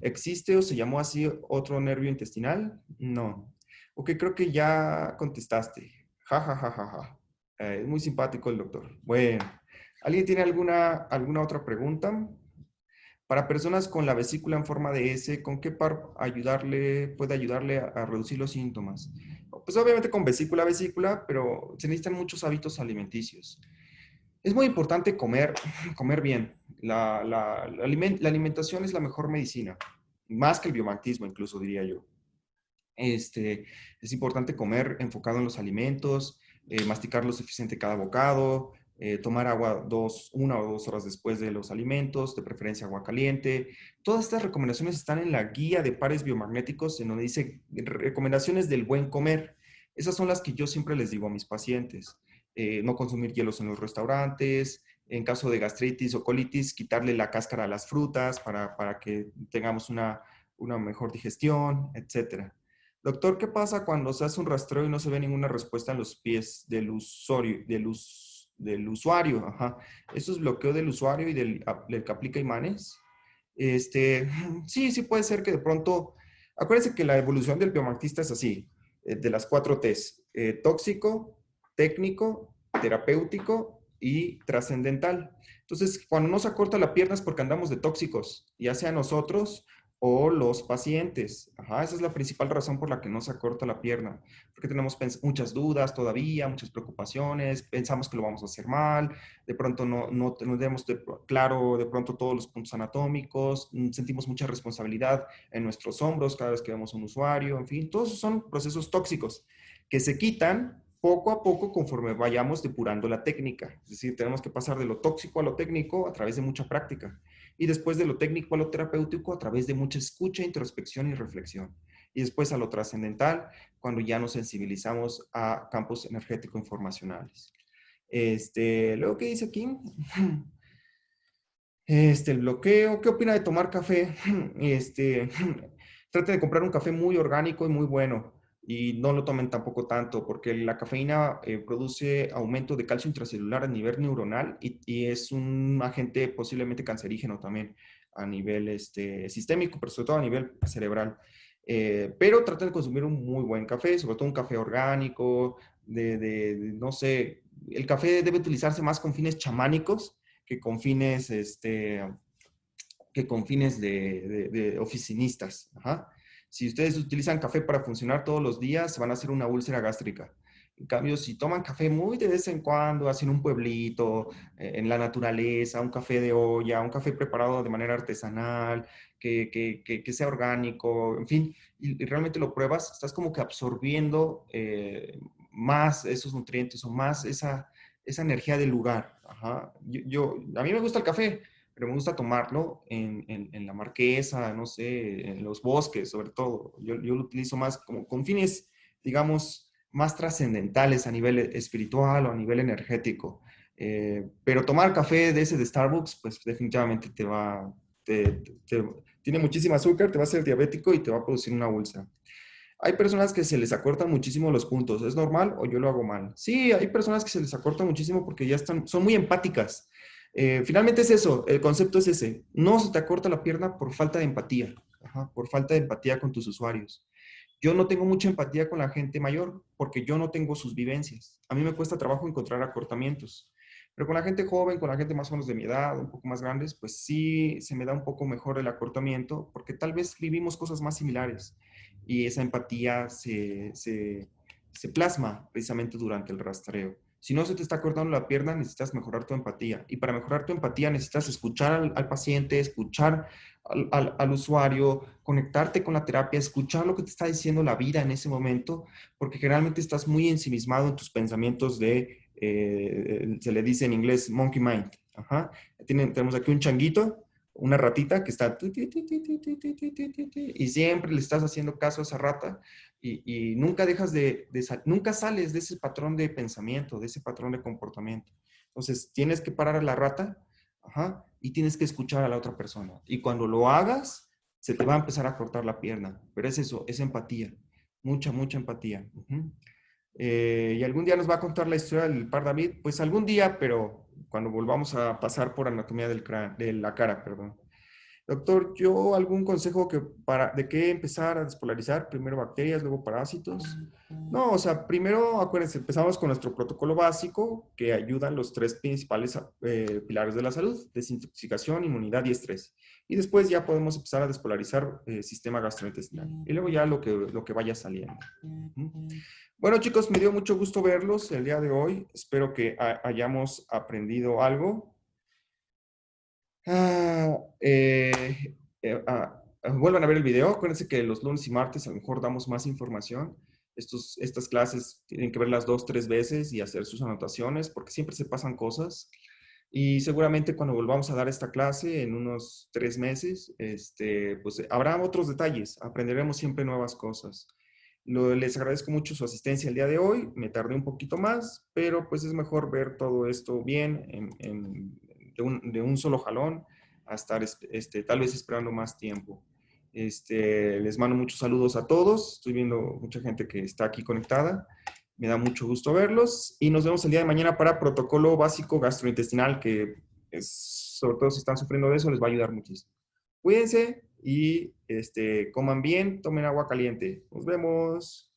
¿Existe o se llamó así otro nervio intestinal? No. Ok, creo que ya contestaste. Ja, ja, ja, ja, ja. Es muy simpático el doctor. Bueno, ¿alguien tiene alguna otra pregunta? Para personas con la vesícula en forma de S, ¿con qué par puede ayudarle a reducir los síntomas? Pues obviamente con vesícula, pero se necesitan muchos hábitos alimenticios. Es muy importante comer bien. La alimentación es la mejor medicina, más que el biomagnetismo incluso, diría yo. Es importante comer enfocado en los alimentos, masticar lo suficiente cada bocado, tomar agua 1 o 2 horas después de los alimentos, de preferencia agua caliente. Todas estas recomendaciones están en la guía de pares biomagnéticos, en donde dice recomendaciones del buen comer. Esas son las que yo siempre les digo a mis pacientes. No consumir hielos en los restaurantes, en caso de gastritis o colitis, quitarle la cáscara a las frutas para que tengamos una mejor digestión, etcétera. Doctor, ¿qué pasa cuando se hace un rastreo y no se ve ninguna respuesta en los pies del usuario? Ajá. Eso es bloqueo del usuario y del que aplica imanes. Sí puede ser que de pronto, acuérdense que la evolución del biomartista es así, de las 4 Ts, tóxico, técnico, terapéutico y trascendental. Entonces, cuando no se acorta la pierna es porque andamos de tóxicos, ya sea nosotros o los pacientes. Ajá, esa es la principal razón por la que no se acorta la pierna, porque tenemos muchas dudas todavía, muchas preocupaciones, pensamos que lo vamos a hacer mal, de pronto no tenemos claro de pronto todos los puntos anatómicos, sentimos mucha responsabilidad en nuestros hombros cada vez que vemos a un usuario, en fin, todos esos son procesos tóxicos que se quitan poco a poco conforme vayamos depurando la técnica. Es decir, tenemos que pasar de lo tóxico a lo técnico a través de mucha práctica y después de lo técnico a lo terapéutico a través de mucha escucha, introspección y reflexión. Y después a lo trascendental, cuando ya nos sensibilizamos a campos energético-informacionales. Luego, ¿qué dice aquí? El bloqueo. ¿Qué opina de tomar café? Trate de comprar un café muy orgánico y muy bueno. Y no lo tomen tampoco tanto, porque la cafeína produce aumento de calcio intracelular a nivel neuronal y es un agente posiblemente cancerígeno también a nivel sistémico, pero sobre todo a nivel cerebral. Pero traten de consumir un muy buen café, sobre todo un café orgánico, no sé, el café debe utilizarse más con fines chamánicos que con fines, de oficinistas. Ajá. Si ustedes utilizan café para funcionar todos los días, se van a hacer una úlcera gástrica. En cambio, si toman café muy de vez en cuando, hacen un pueblito, en la naturaleza, un café de olla, un café preparado de manera artesanal, que sea orgánico, en fin, y realmente lo pruebas, estás como que absorbiendo más esos nutrientes o más esa energía del lugar. Ajá. A mí me gusta el café, pero me gusta tomarlo en la marquesa, no sé, en los bosques, sobre todo. Yo lo utilizo más como con fines, digamos, más trascendentales a nivel espiritual o a nivel energético. Pero tomar café de ese de Starbucks, pues definitivamente tiene muchísimo azúcar, te va a hacer diabético y te va a producir una úlcera. Hay personas que se les acortan muchísimo los puntos. ¿Es normal o yo lo hago mal? Sí, hay personas que se les acorta muchísimo porque ya son muy empáticas. Finalmente es eso, el concepto es ese. No se te acorta la pierna por falta de empatía, ajá, por falta de empatía con tus usuarios. Yo no tengo mucha empatía con la gente mayor porque yo no tengo sus vivencias. A mí me cuesta trabajo encontrar acortamientos. Pero con la gente joven, con la gente más o menos de mi edad, un poco más grandes, pues sí se me da un poco mejor el acortamiento porque tal vez vivimos cosas más similares y esa empatía se plasma precisamente durante el rastreo. Si no se te está cortando la pierna, necesitas mejorar tu empatía. Y para mejorar tu empatía necesitas escuchar al paciente, escuchar al usuario, conectarte con la terapia, escuchar lo que te está diciendo la vida en ese momento, porque generalmente estás muy ensimismado en tus pensamientos se le dice en inglés monkey mind. Ajá. Tenemos aquí un changuito, una ratita que está y siempre le estás haciendo caso a esa rata y nunca dejas nunca sales de ese patrón de pensamiento, de ese patrón de comportamiento. Entonces, tienes que parar a la rata, ajá, y tienes que escuchar a la otra persona. Y cuando lo hagas, se te va a empezar a cortar la pierna. Pero es eso, es empatía. Mucha, mucha empatía. Y algún día nos va a contar la historia del par David, pues algún día, pero cuando volvamos a pasar por anatomía de la cara, perdón. Doctor, ¿yo algún consejo de qué empezar a despolarizar? Primero bacterias, luego parásitos. No, o sea, primero, acuérdense, empezamos con nuestro protocolo básico que ayudan los tres principales pilares de la salud: desintoxicación, inmunidad y estrés. Y después ya podemos empezar a despolarizar el sistema gastrointestinal. Y luego ya lo que vaya saliendo. Bueno, chicos, me dio mucho gusto verlos el día de hoy. Espero que hayamos aprendido algo. Ah, vuelvan a ver el video. Acuérdense que los lunes y martes a lo mejor damos más información. Estas clases tienen que verlas 2, 3 veces y hacer sus anotaciones porque siempre se pasan cosas. Y seguramente cuando volvamos a dar esta clase en unos 3 meses, pues habrá otros detalles. Aprenderemos siempre nuevas cosas. Les agradezco mucho su asistencia el día de hoy. Me tardé un poquito más, pero pues es mejor ver todo esto bien de un solo jalón a estar tal vez esperando más tiempo. Les mando muchos saludos a todos. Estoy viendo mucha gente que está aquí conectada. Me da mucho gusto verlos y nos vemos el día de mañana para protocolo básico gastrointestinal, que sobre todo si están sufriendo de eso, les va a ayudar muchísimo. Cuídense y coman bien, tomen agua caliente. Nos vemos.